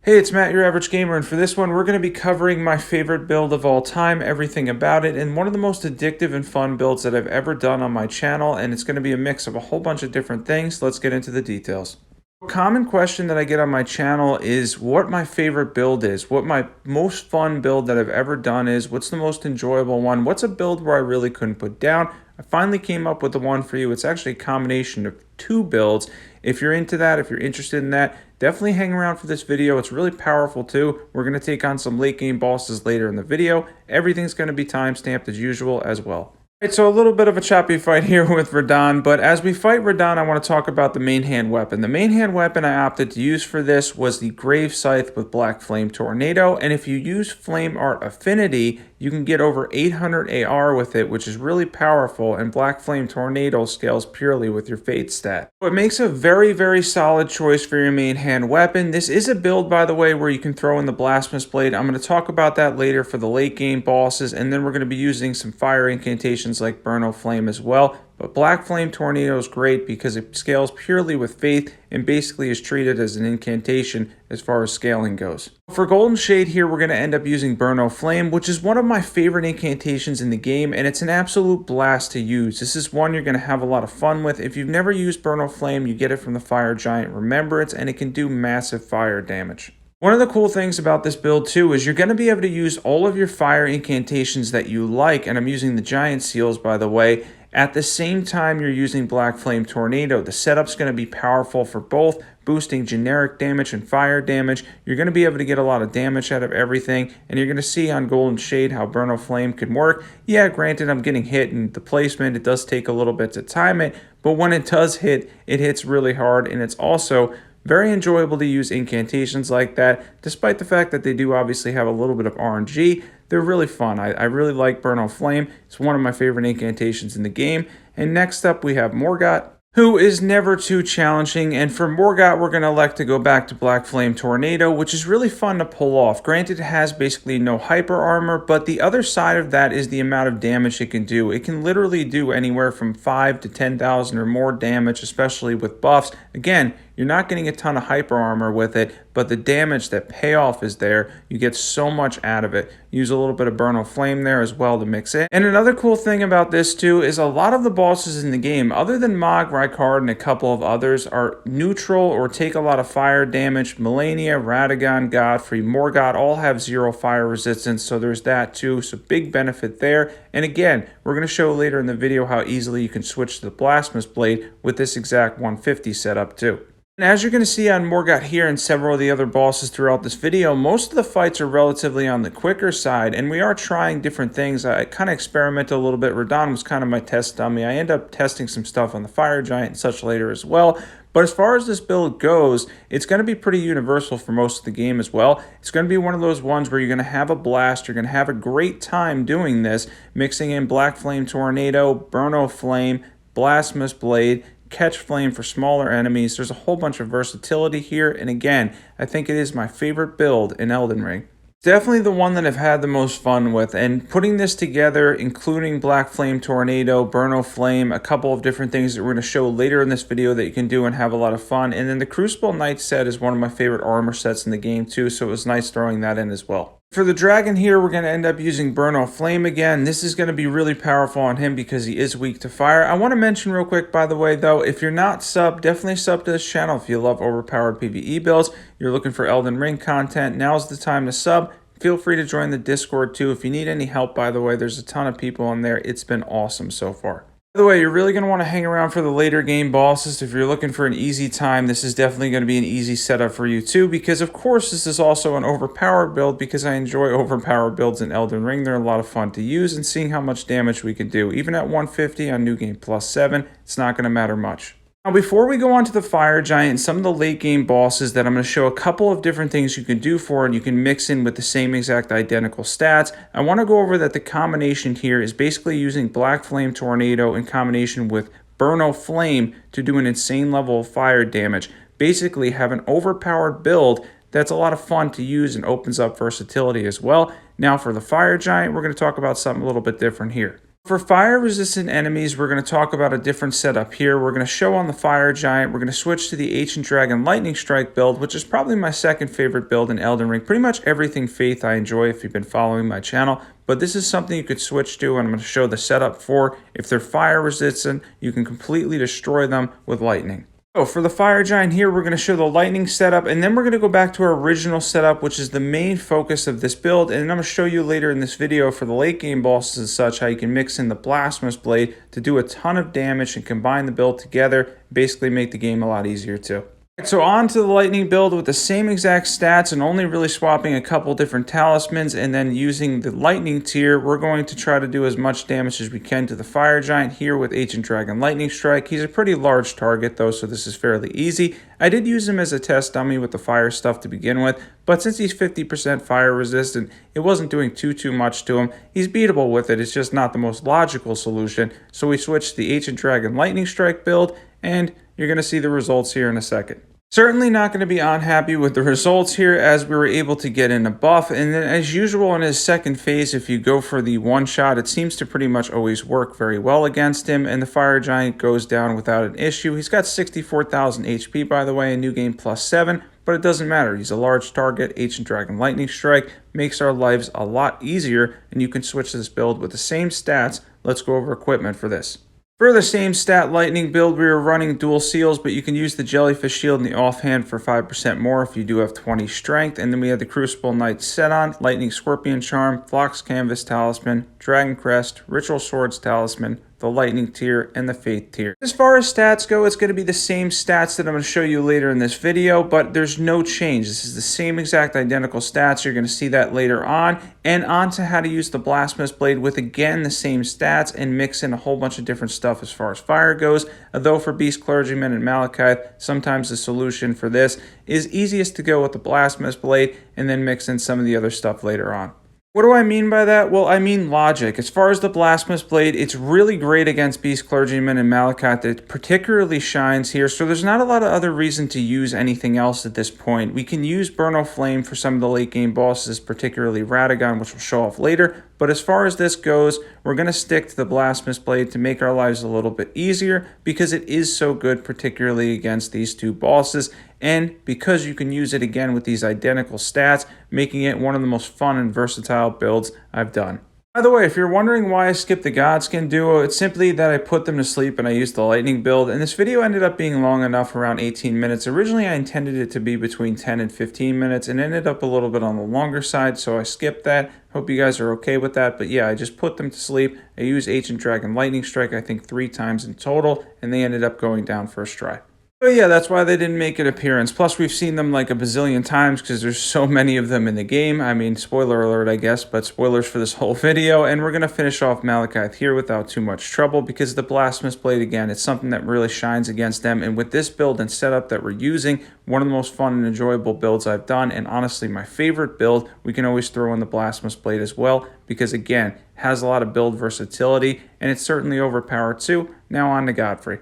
Hey, it's Matt, your average gamer, and for this one, we're going to be covering my favorite build of all time, everything about it, and one of the most addictive and fun builds that I've ever done on my channel, and it's going to be a mix of a whole bunch of different things. Let's get into the details. A common question that I get on my channel is what my favorite build is, what my most fun build that I've ever done is, what's the most enjoyable one, what's a build where I really couldn't put down. I finally came up with the one for you. It's actually a combination of two builds. If you're into that, if you're interested in that, definitely hang around for this video. It's really powerful too. We're going to take on some late game bosses later in the video. Everything's going to be time-stamped as usual as well. Alright, so a little bit of a choppy fight here with Radagon, but as we fight Radagon, I want to talk about the main hand weapon. The main hand weapon I opted to use for this was the Grave Scythe with Black Flame Tornado, and if you use Flame Art Affinity, you can get over 800 AR with it, which is really powerful, and Black Flame Tornado scales purely with your Fate stat. So it makes a very, very solid choice for your main hand weapon. This is a build, by the way, where you can throw in the Blasphemous Blade. I'm going to talk about that later for the late game bosses, and then we're going to be using some fire incantations like Burn Flame as well. But Black Flame Tornado is great because it scales purely with Faith and basically is treated as an incantation as far as scaling goes. For Golden Shade here, we're going to end up using Burn Flame, which is one of my favorite incantations in the game, and it's an absolute blast to use. This is one you're going to have a lot of fun with. If you've never used Burn Flame, you get it from the Fire Giant Remembrance, and it can do massive fire damage. One of the cool things about this build too is you're going to be able to use all of your fire incantations that you like, and I'm using the Giant Seals by the way, at the same time you're using Black Flame Tornado. The setup's going to be powerful for both, boosting generic damage and fire damage. You're going to be able to get a lot of damage out of everything, and you're going to see on Golden Shade how Burn Flame can work. Yeah, granted I'm getting hit in the placement, it does take a little bit to time it, but when it does hit, it hits really hard, and it's also very enjoyable to use incantations like that, despite the fact that they do obviously have a little bit of RNG. They're really fun. I really like Burn Flame. It's one of my favorite incantations in the game. And next up we have Morgott, who is never too challenging, and for Morgott we're going to elect to go back to Black Flame Tornado, which is really fun to pull off. Granted, it has basically no hyper armor, but the other side of that is the amount of damage it can do. It can literally do anywhere from 5 to 10,000 or more damage, especially with buffs. Again, you're not getting a ton of hyper armor with it, but the damage, that payoff is there. You get so much out of it. Use a little bit of Burn Flame there as well to mix in. And another cool thing about this too is a lot of the bosses in the game, other than Mog, Rykard, and a couple of others, are neutral or take a lot of fire damage. Melania, Radagon, Godfrey, Morgott all have 0 fire resistance, so there's that too. So big benefit there. And again, we're going to show later in the video how easily you can switch to the Blasphemous Blade with this exact 150 setup too. And as you're going to see on Morgott here and several of the other bosses throughout this video, most of the fights are relatively on the quicker side, and we are trying different things. I kind of experimented a little bit. Radagon was kind of my test dummy. I end up testing some stuff on the Fire Giant and such later as well. But as far as this build goes, it's going to be pretty universal for most of the game as well. It's going to be one of those ones where you're going to have a blast. You're going to have a great time doing this, mixing in Black Flame Tornado, Burn Flame, Blasphemous Blade, Catch Flame for smaller enemies. There's a whole bunch of versatility here, and again, I think it is my favorite build in Elden Ring. Definitely the one that I've had the most fun with, and putting this together, including Black Flame Tornado, Burn Flame, a couple of different things that we're going to show later in this video that you can do and have a lot of fun. And then the Crucible Knight set is one of my favorite armor sets in the game too, so it was nice throwing that in as well. For the dragon here, we're going to end up using Burn Flame again. This is going to be really powerful on him because he is weak to fire. I want to mention real quick, by the way, though, if you're not subbed, definitely sub to this channel. If you love overpowered PvE builds, you're looking for Elden Ring content, now's the time to sub. Feel free to join the Discord too. If you need any help, by the way, there's a ton of people in there. It's been awesome so far. By the way, you're really going to want to hang around for the later game bosses. If you're looking for an easy time, this is definitely going to be an easy setup for you too, because of course this is also an overpowered build, because I enjoy overpowered builds in Elden Ring. They're a lot of fun to use, and seeing how much damage we can do. Even at 150 on New Game Plus 7, it's not going to matter much. Now, before we go on to the Fire Giant and some of the late game bosses that I'm going to show a couple of different things you can do for, and you can mix in with the same exact identical stats, I want to go over that the combination here is basically using Black Flame Tornado in combination with Burn Flame to do an insane level of fire damage. Basically have an overpowered build that's a lot of fun to use and opens up versatility as well. Now for the Fire Giant, we're going to talk about something a little bit different here. For fire resistant enemies, we're going to talk about a different setup here. We're going to show on the fire giant. We're going to switch to the Ancient Dragon Lightning Strike build, which is probably my second favorite build in Elden Ring. Pretty much everything Faith I enjoy if you've been following my channel, but this is something you could switch to, and I'm going to show the setup for. If they're fire resistant, you can completely destroy them with lightning. So for the fire giant here, we're going to show the lightning setup, and then we're going to go back to our original setup, which is the main focus of this build. And I'm going to show you later in this video for the late game bosses and such, how you can mix in the blasphemous blade to do a ton of damage and combine the build together, basically make the game a lot easier too. So on to the lightning build with the same exact stats and only really swapping a couple different talismans, and then using the lightning tier, we're going to try to do as much damage as we can to the fire giant here with Ancient Dragon Lightning Strike. He's a pretty large target though, so this is fairly easy. I did use him as a test dummy with the fire stuff to begin with, but since he's 50% fire resistant, it wasn't doing too much to him. He's beatable with it, it's just not the most logical solution. So we switched to the Ancient Dragon Lightning Strike build, and you're going to see the results here in a second. Certainly not going to be unhappy with the results here, as we were able to get in a buff, and then as usual in his second phase, if you go for the one shot, it seems to pretty much always work very well against him, and the fire giant goes down without an issue. He's got 64,000 HP by the way, in New Game +7, but it doesn't matter. He's a large target. Ancient Dragon Lightning Strike makes our lives a lot easier, and you can switch this build with the same stats. Let's go over equipment for this. For the same stat lightning build, we were running dual seals, but you can use the jellyfish shield in the offhand for 5% more if you do have 20 strength. And then we had the Crucible Knight set on, Lightning Scorpion Charm, Phlox Canvas Talisman, Dragon Crest, Ritual Swords Talisman, the lightning tier, and the faith tier. As far as stats go, it's going to be the same stats that I'm going to show you later in this video, but there's no change. This is the same exact identical stats. You're going to see that later on. And on to how to use the blasphemous blade with, again, the same stats and mix in a whole bunch of different stuff as far as fire goes. Although for Beast Clergyman and Maliketh, sometimes the solution for this is easiest to go with the blasphemous blade and then mix in some of the other stuff later on. What do I mean by that? Well, I mean logic. As far as the Blasphemous Blade, it's really great against Beast Clergyman and Maliketh. It particularly shines here, so there's not a lot of other reason to use anything else at this point. We can use Burno Flame for some of the late game bosses, particularly Radagon, which we'll show off later. But as far as this goes, we're going to stick to the Blasphemous Blade to make our lives a little bit easier because it is so good, particularly against these two bosses. And because you can use it again with these identical stats, making it one of the most fun and versatile builds I've done. By the way, if you're wondering why I skipped the Godskin duo, it's simply that I put them to sleep and I used the lightning build, and this video ended up being long enough, around 18 minutes. Originally I intended it to be between 10 and 15 minutes and ended up a little bit on the longer side, so I skipped that. Hope you guys are okay with that, but yeah, I just put them to sleep. I used Ancient Dragon Lightning Strike I think 3 times in total, and they ended up going down first try. So yeah, that's why they didn't make an appearance. Plus, we've seen them like a bazillion times because there's so many of them in the game. I mean, spoiler alert, I guess, but spoilers for this whole video. And we're going to finish off Maliketh here without too much trouble because the Blasphemous Blade, again, it's something that really shines against them. And with this build and setup that we're using, one of the most fun and enjoyable builds I've done, and honestly, my favorite build, we can always throw in the Blasphemous Blade as well because, again, has a lot of build versatility, and it's certainly overpowered too. Now on to Godfrey.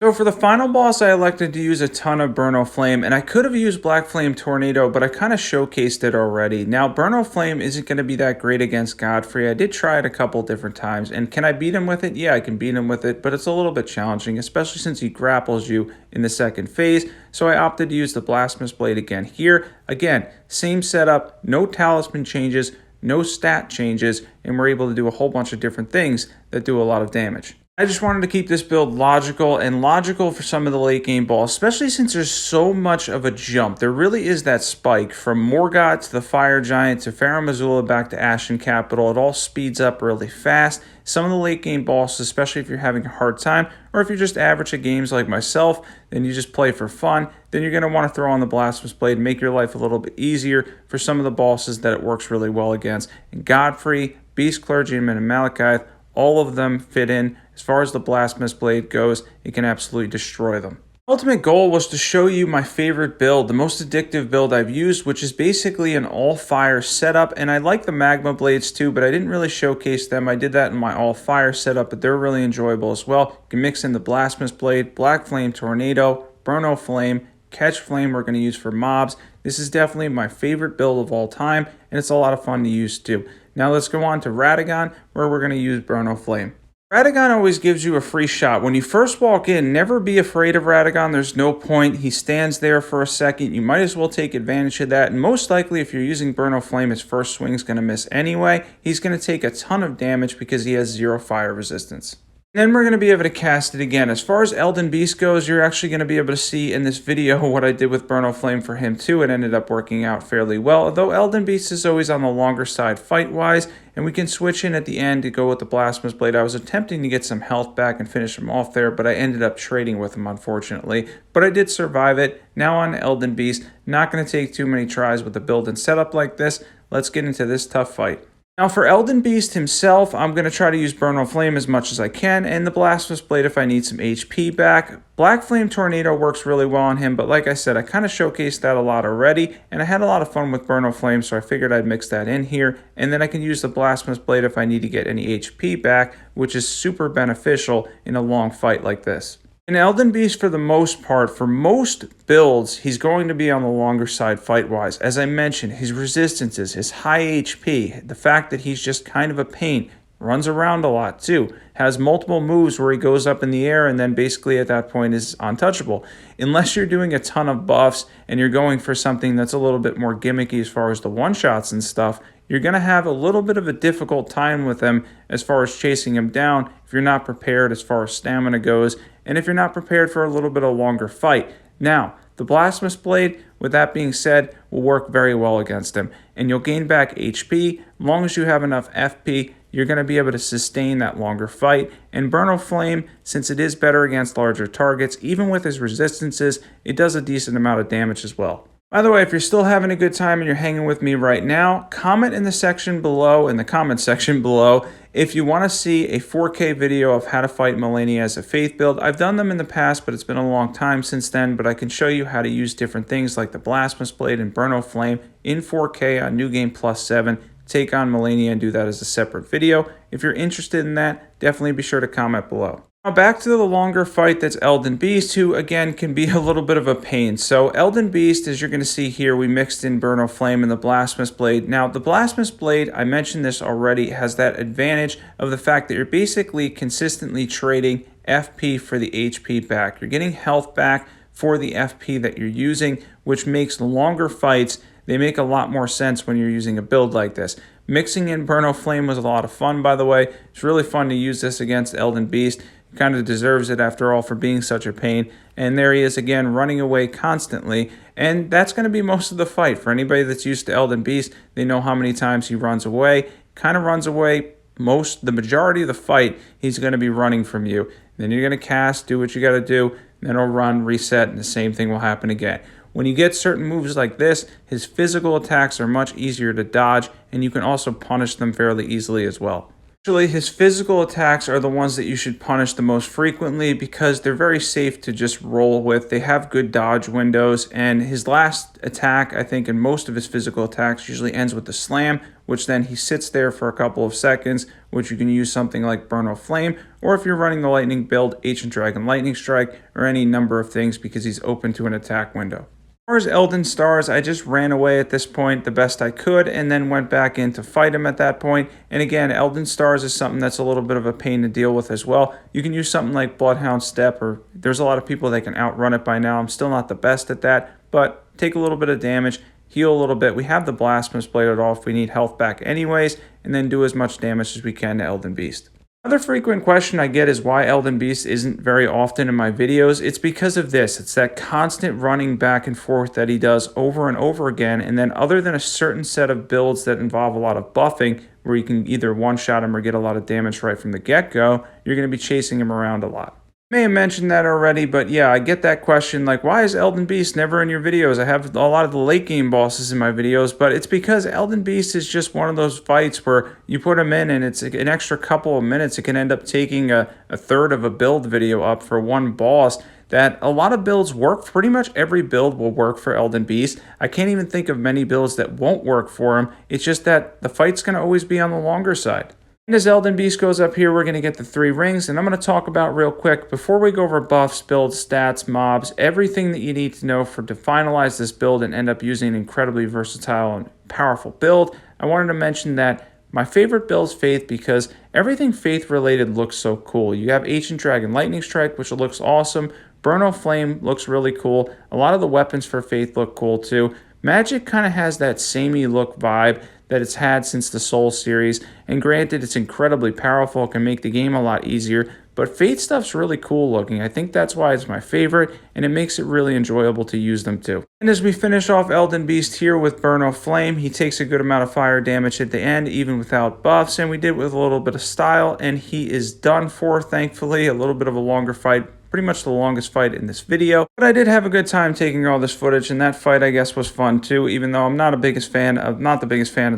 So for the final boss, I elected to use a ton of Burno Flame, and I could have used Black Flame Tornado, but I kind of showcased it already. Now, Burno Flame isn't going to be that great against Godfrey. I did try it a couple different times, and can I beat him with it? Yeah, I can beat him with it, but it's a little bit challenging, especially since he grapples you in the second phase, so I opted to use the Blasphemous Blade again here. Again, same setup, no talisman changes, no stat changes, and we're able to do a whole bunch of different things that do a lot of damage. I just wanted to keep this build logical for some of the late game balls, especially since there's so much of a jump. There really is that spike from Morgott to the Fire Giant to Farum Azula back to Ashen Capital. It all speeds up really fast. Some of the late game bosses, especially if you're having a hard time or if you're just average at games like myself, then you just play for fun, then you're going to want to throw on the Blasphemous Blade and make your life a little bit easier for some of the bosses that it works really well against. And Godfrey, Beast Clergyman, and Maliketh, all of them fit in. As far as the Blasphemous Blade goes, it can absolutely destroy them. Ultimate goal was to show you my favorite build, the most addictive build I've used, which is basically an all-fire setup, and I like the Magma Blades too, but I didn't really showcase them. I did that in my all-fire setup, but they're really enjoyable as well. You can mix in the Blasphemous Blade, Black Flame Tornado, Burno Flame, Catch Flame we're going to use for mobs. This is definitely my favorite build of all time, and it's a lot of fun to use too. Now let's go on to Radagon, where we're going to use Burno Flame. Radagon always gives you a free shot. When you first walk in, never be afraid of Radagon. There's no point. He stands there for a second. You might as well take advantage of that. And most likely, if you're using Burn O' Flame, his first swing's going to miss anyway. He's going to take a ton of damage because he has 0 fire resistance. Then we're going to be able to cast it again. As far as Elden Beast goes, you're actually going to be able to see in this video what I did with Burn O' Flame for him too. It ended up working out fairly well, although Elden Beast is always on the longer side fight-wise, and we can switch in at the end to go with the Blasphemous Blade. I was attempting to get some health back and finish him off there, but I ended up trading with him, unfortunately. But I did survive it. Now on Elden Beast, not going to take too many tries with a build and setup like this. Let's get into this tough fight. Now for Elden Beast himself, I'm going to try to use Burn O' Flame as much as I can, and the Blasphemous Blade if I need some HP back. Black Flame Tornado works really well on him, but like I said, I kind of showcased that a lot already, and I had a lot of fun with Burn O' Flame, so I figured I'd mix that in here, and then I can use the Blasphemous Blade if I need to get any HP back, which is super beneficial in a long fight like this. In Elden Beast, for the most part, for most builds, he's going to be on the longer side fight-wise. As I mentioned, his resistances, his high HP, the fact that he's just kind of a pain, runs around a lot too, has multiple moves where he goes up in the air and then basically at that point is untouchable. Unless you're doing a ton of buffs and you're going for something that's a little bit more gimmicky as far as the one-shots and stuff, you're going to have a little bit of a difficult time with him as far as chasing him down if you're not prepared as far as stamina goes, and if you're not prepared for a little bit of longer fight. Now, the Blasphemous Blade, with that being said, will work very well against him, and you'll gain back HP. As long as you have enough FP, you're going to be able to sustain that longer fight. And Burn O' Flame, since it is better against larger targets, even with his resistances, it does a decent amount of damage as well. By the way, if you're still having a good time and you're hanging with me right now, comment in the section below, in the comment section below, if you want to see a 4K video of how to fight Malenia as a faith build. I've done them in the past, but it's been a long time since then, but I can show you how to use different things like the Blasphemous Blade and Burn O' Flame in 4K on New Game Plus 7, take on Malenia and do that as a separate video. If you're interested in that, definitely be sure to comment below. Now back to the longer fight that's Elden Beast, who again can be a little bit of a pain. So Elden Beast, as you're going to see here, we mixed in Burn O' Flame and the Blasphemous Blade. Now the Blasphemous Blade, I mentioned this already, has that advantage of the fact that you're basically consistently trading FP for the HP back. You're getting health back for the FP that you're using, which makes longer fights, they make a lot more sense when you're using a build like this. Mixing in Burn O' Flame was a lot of fun, by the way. It's really fun to use this against Elden Beast. Kind of deserves it after all for being such a pain. And there he is again, running away constantly, and that's going to be most of the fight. For anybody that's used to Elden Beast, they know how many times he runs away. Kind of runs away the majority of the fight. He's going to be running from you. Then you're going to cast, do what you got to do, then he'll run, reset, and the same thing will happen again. When you get certain moves like this, his physical attacks are much easier to dodge, and you can also punish them fairly easily as well. Actually, his physical attacks are the ones that you should punish the most frequently because they're very safe to just roll with. They have good dodge windows, and his last attack, I think, in most of his physical attacks usually ends with the slam, which then he sits there for a couple of seconds, which you can use something like Burn O' Flame, or if you're running the lightning build, Ancient Dragon Lightning Strike, or any number of things because he's open to an attack window. As far as Elden Stars, I just ran away at this point the best I could and then went back in to fight him at that point. And again, Elden Stars is something that's a little bit of a pain to deal with as well. You can use something like Bloodhound Step, or there's a lot of people that can outrun it by now. I'm still not the best at that, but take a little bit of damage, heal a little bit. We have the Blasphemous Blade at all if we need health back anyways, and then do as much damage as we can to Elden Beast. Another frequent question I get is why Elden Beast isn't very often in my videos. It's because of this. It's that constant running back and forth that he does over and over again. And then other than a certain set of builds that involve a lot of buffing, where you can either one-shot him or get a lot of damage right from the get-go, you're going to be chasing him around a lot. I may have mentioned that already, but yeah, I get that question, like, why is Elden Beast never in your videos? I have a lot of the late game bosses in my videos, but it's because Elden Beast is just one of those fights where you put him in and it's an extra couple of minutes. It can end up taking a third of a build video up for one boss. That a lot of builds work. Pretty much every build will work for Elden Beast. I can't even think of many builds that won't work for him. It's just that the fight's going to always be on the longer side. And as Elden Beast goes up here, we're going to get the 3 rings, and I'm going to talk about real quick, before we go over buffs, builds, stats, mobs, everything that you need to know to finalize this build and end up using an incredibly versatile and powerful build. I wanted to mention that My favorite build's Faith because everything Faith related looks so cool. You have Ancient Dragon Lightning Strike, which looks awesome. Burno Flame looks really cool. A lot of the weapons for Faith look cool too. Magic kind of has that samey look vibe that it's had since the Soul series, and granted it's incredibly powerful, it can make the game a lot easier, but Faith stuff's really cool looking. I think that's why it's my favorite, and it makes it really enjoyable to use them too. And as we finish off Elden Beast here with Burno Flame, he takes a good amount of fire damage at the end, even without buffs, and we did it with a little bit of style, and he is done for, thankfully. A little bit of a longer fight, pretty much the longest fight in this video, but I did have a good time taking all this footage, and that fight I guess was fun too, even though I'm not the biggest fan of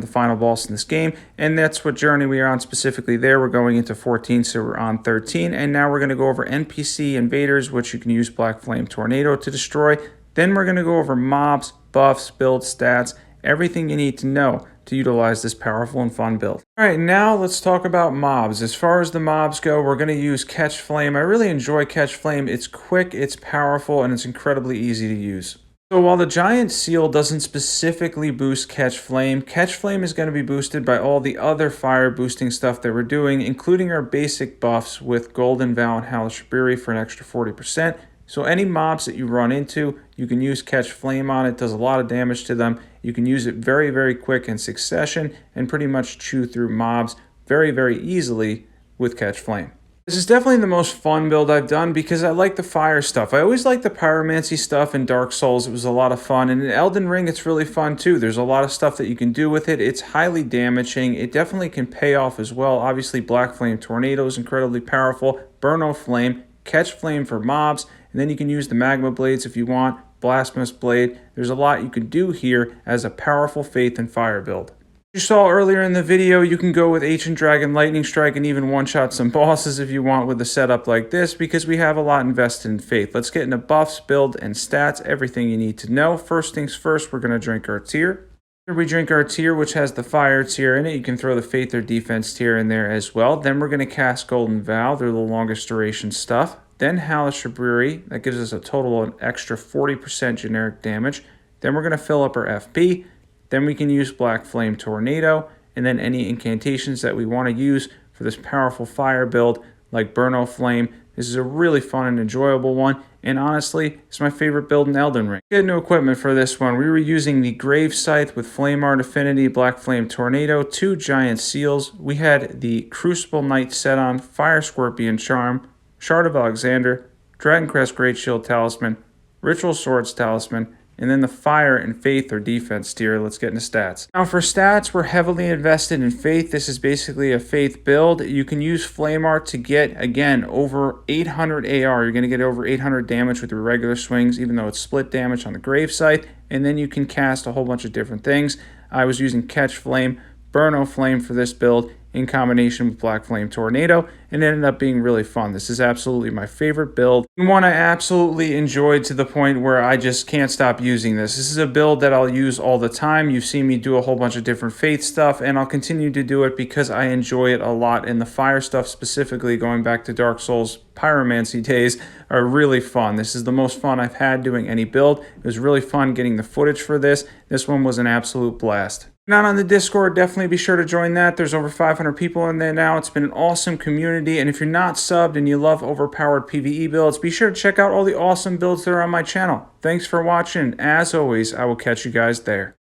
the final boss in this game, and that's what journey we are on specifically there. We're going into 14, so we're on 13, and now we're going to go over NPC invaders, which you can use Black Flame Tornado to destroy. Then we're going to go over mobs, buffs, build stats, everything you need to know to utilize this powerful and fun build. Alright, now let's talk about mobs. As far as the mobs go, we're going to use Catch Flame. I really enjoy Catch Flame. It's quick, it's powerful, and it's incredibly easy to use. So while the Giant Seal doesn't specifically boost Catch Flame is going to be boosted by all the other fire boosting stuff that we're doing, including our basic buffs with Golden Vow and Hellish Fury for an extra 40%. So any mobs that you run into, you can use Catch Flame on. It does a lot of damage to them. You can use it very, very quick in succession and pretty much chew through mobs very, very easily with Catch Flame. This is definitely the most fun build I've done because I like the fire stuff. I always like the pyromancy stuff in Dark Souls. It was a lot of fun. And in Elden Ring, it's really fun too. There's a lot of stuff that you can do with it. It's highly damaging. It definitely can pay off as well. Obviously, Black Flame Tornado is incredibly powerful. Burno Flame, Catch Flame for mobs, and then you can use the Magma Blades if you want, Blasphemous Blade. There's a lot you can do here as a powerful Faith and Fire build. You saw earlier in the video, you can go with Ancient Dragon Lightning Strike and even one-shot some bosses if you want with a setup like this because we have a lot invested in Faith. Let's get into buffs, build, and stats, everything you need to know. First things first, we're going to drink our tier. After we drink our tier, which has the fire tier in it, you can throw the Faith or defense tier in there as well. Then we're going to cast Golden Vow. They're the longest duration stuff. Then Hellish Fury, that gives us a total of an extra 40% generic damage. Then we're going to fill up our FP. Then we can use Black Flame Tornado, and then any incantations that we want to use for this powerful fire build, like Burno Flame. This is a really fun and enjoyable one, and honestly, it's my favorite build in Elden Ring. Get new equipment for this one. We were using the Grave Scythe with Flame Art Affinity, Black Flame Tornado, 2 Giant Seals. We had the Crucible Knight set on, Fire Scorpion Charm, Shard of Alexander, Dragon Crest Great Shield Talisman, Ritual Swords Talisman, and then the Fire and Faith or defense tier. Let's get into stats. Now for stats, we're heavily invested in Faith. This is basically a Faith build. You can use Flame Art to get, again, over 800 AR. You're going to get over 800 damage with your regular swings, even though it's split damage on the Grave Scythe. And then you can cast a whole bunch of different things. I was using Catch Flame, Burno Flame for this build, in combination with Black Flame Tornado, and it ended up being really fun. This is absolutely my favorite build, and one I absolutely enjoyed to the point where I just can't stop using this. This is a build that I'll use all the time. You've seen me do a whole bunch of different Faith stuff, and I'll continue to do it because I enjoy it a lot, and the fire stuff specifically, going back to Dark Souls pyromancy days, are really fun. This is the most fun I've had doing any build. It was really fun getting the footage for this. This one was an absolute blast. Not on the Discord, definitely be sure to join that. There's over 500 people in there now. It's been an awesome community, and if you're not subbed and you love overpowered PvE builds, be sure to check out all the awesome builds that are on my channel. Thanks for watching. As always, I will catch you guys there.